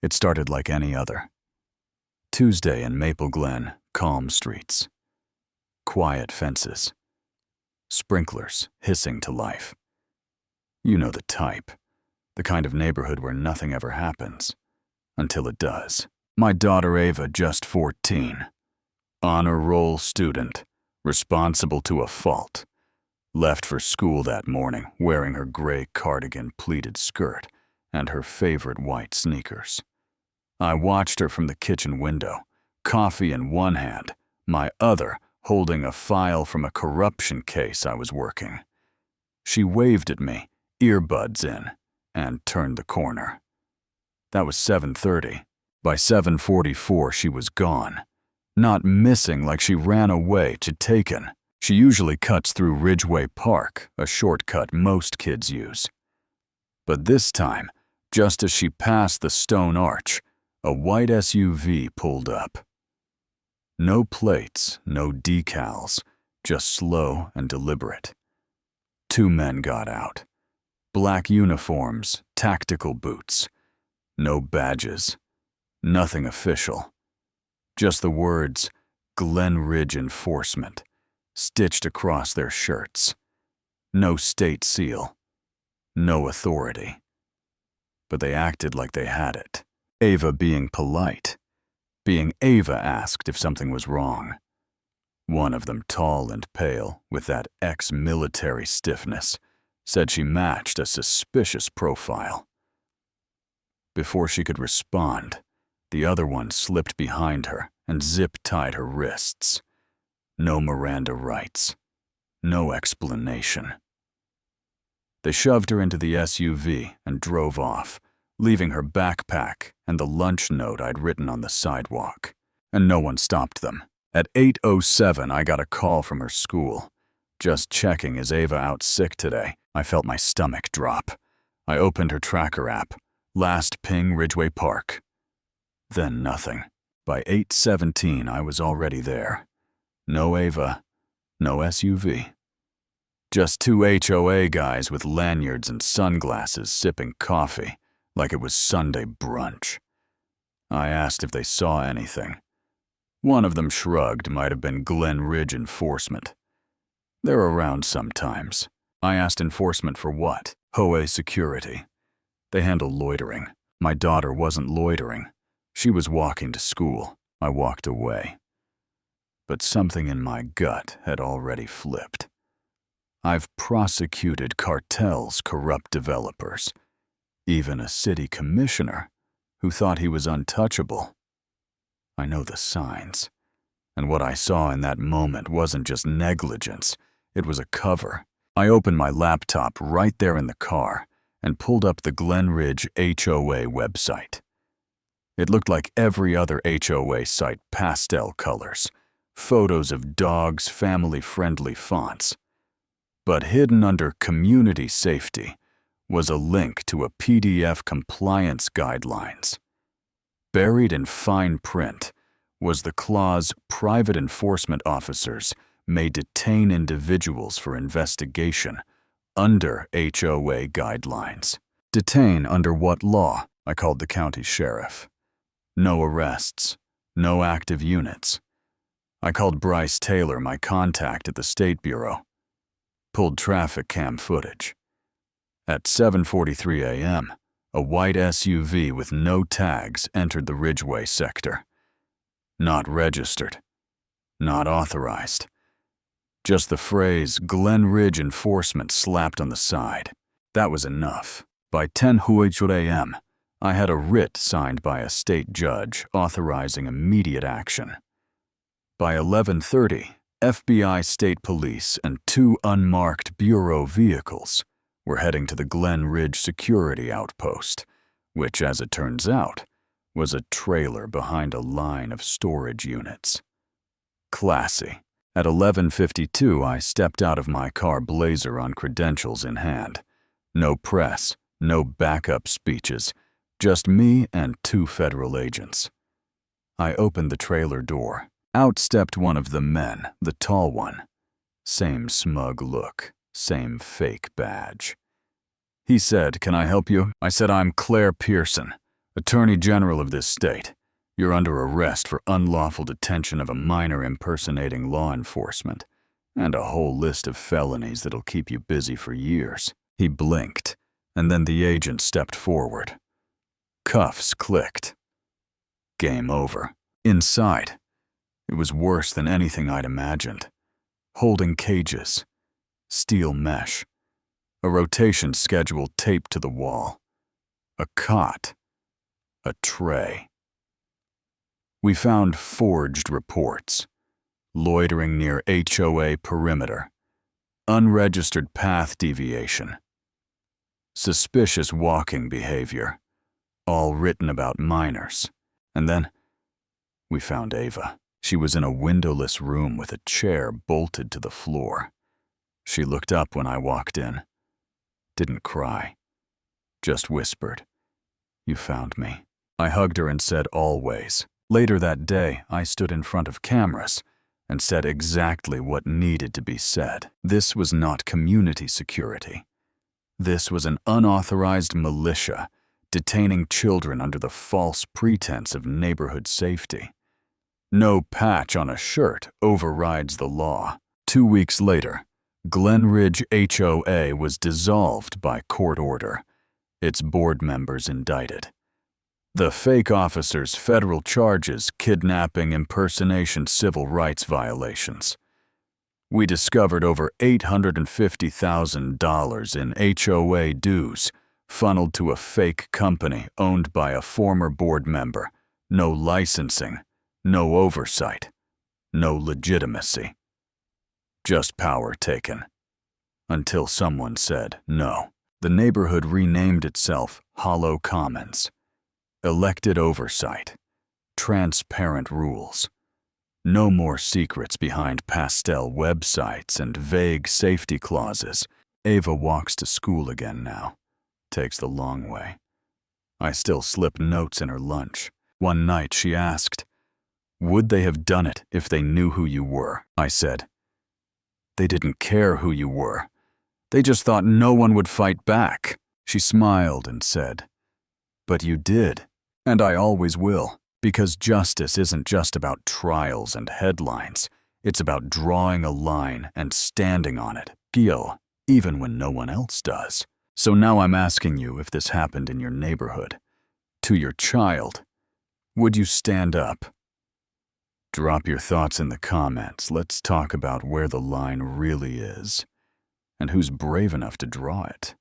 It started like any other. Tuesday in Maple Glen, calm streets. Quiet fences. Sprinklers hissing to life. You know the type. The kind of neighborhood where nothing ever happens. Until it does. My daughter Ava, just 14. Honor roll student. Responsible to a fault. Left for school that morning wearing her gray cardigan pleated skirt and her favorite white sneakers. I watched her from the kitchen window, coffee in one hand, my other holding a file from a corruption case I was working. She waved at me, earbuds in, and turned the corner. That was 7:30. By 7:44 she was gone. Not missing like she ran away to taken. She usually cuts through Ridgeway Park, a shortcut most kids use. But this time, just as she passed the stone arch, a white SUV pulled up. No plates, no decals, just slow and deliberate. 2 men got out. Black uniforms, tactical boots. No badges. Nothing official. Just the words, Glen Ridge Enforcement, stitched across their shirts. No state seal. No authority. But they acted like they had it. Ava being polite. Being Ava asked if something was wrong. One of them, tall and pale, with that ex-military stiffness, said she matched a suspicious profile. Before she could respond, the other one slipped behind her and zip-tied her wrists. No Miranda rights. No explanation. They shoved her into the SUV and drove off, leaving her backpack and the lunch note I'd written on the sidewalk. And no one stopped them. At 8:07, I got a call from her school. Just checking, is Ava out sick today? I felt my stomach drop. I opened her tracker app. Last ping, Ridgeway Park. Then nothing. By 8:17, I was already there. No Ava, no SUV. Just 2 HOA guys with lanyards and sunglasses sipping coffee like it was Sunday brunch. I asked if they saw anything. One of them shrugged, might have been Glen Ridge Enforcement. They're around sometimes. I asked enforcement for what? HOA security. They handle loitering. My daughter wasn't loitering. She was walking to school. I walked away. But something in my gut had already flipped. I've prosecuted cartels, corrupt developers. Even a city commissioner who thought he was untouchable. I know the signs. And what I saw in that moment wasn't just negligence. It was a cover. I opened my laptop right there in the car and pulled up the Glen Ridge HOA website. It looked like every other HOA site, pastel colors, photos of dogs, family-friendly fonts. But hidden under community safety was a link to a PDF compliance guidelines. Buried in fine print was the clause private enforcement officers may detain individuals for investigation under HOA guidelines. Detain under what law? I called the county sheriff. No arrests, no active units. I called Bryce Taylor, my contact at the State Bureau. Pulled traffic cam footage. At 7:43 a.m., a white SUV with no tags entered the Ridgeway sector. Not registered. Not authorized. Just the phrase Glen Ridge Enforcement slapped on the side. That was enough. By 10:00 a.m., I had a writ signed by a state judge authorizing immediate action. By 11:30, FBI, state police, and 2 unmarked bureau vehicles were heading to the Glen Ridge security outpost, which, as it turns out, was a trailer behind a line of storage units. Classy. At 11:52, I stepped out of my car Blazer on credentials in hand. No press, no backup speeches, just me and 2 federal agents. I opened the trailer door. Out stepped one of the men, the tall one. Same smug look, same fake badge. He said, "Can I help you?" I said, "I'm Claire Pearson, Attorney General of this state, you're under arrest for unlawful detention of a minor impersonating law enforcement, and a whole list of felonies that'll keep you busy for years." He blinked, and then the agent stepped forward. Cuffs clicked. Game over. Inside, it was worse than anything I'd imagined. Holding cages, steel mesh, a rotation schedule taped to the wall, a cot, a tray. We found forged reports, loitering near HOA perimeter, unregistered path deviation, suspicious walking behavior, all written about minors. And then we found Ava. She was in a windowless room with a chair bolted to the floor. She looked up when I walked in. Didn't cry, just whispered, "You found me." I hugged her and said, "Always." Later that day, I stood in front of cameras and said exactly what needed to be said. This was not community security. This was an unauthorized militia detaining children under the false pretense of neighborhood safety. No patch on a shirt overrides the law. 2 weeks later, Glen Ridge HOA was dissolved by court order, its board members indicted. The fake officers' federal charges: kidnapping, impersonation, civil rights violations. We discovered over $850,000 in HOA dues funneled to a fake company owned by a former board member. No licensing, no oversight, no legitimacy. Just power taken. Until someone said no. The neighborhood renamed itself Hollow Commons. Elected oversight. Transparent rules. No more secrets behind pastel websites and vague safety clauses. Ava walks to school again now. Takes the long way. I still slip notes in her lunch. One night she asked, "Would they have done it if they knew who you were?" I said, "They didn't care who you were. They just thought no one would fight back." She smiled and said, "But you did, and I always will, because justice isn't just about trials and headlines. It's about drawing a line and standing on it, Gil, even when no one else does. So now I'm asking you, if this happened in your neighborhood, to your child, would you stand up?" Drop your thoughts in the comments. Let's talk about where the line really is, and who's brave enough to draw it.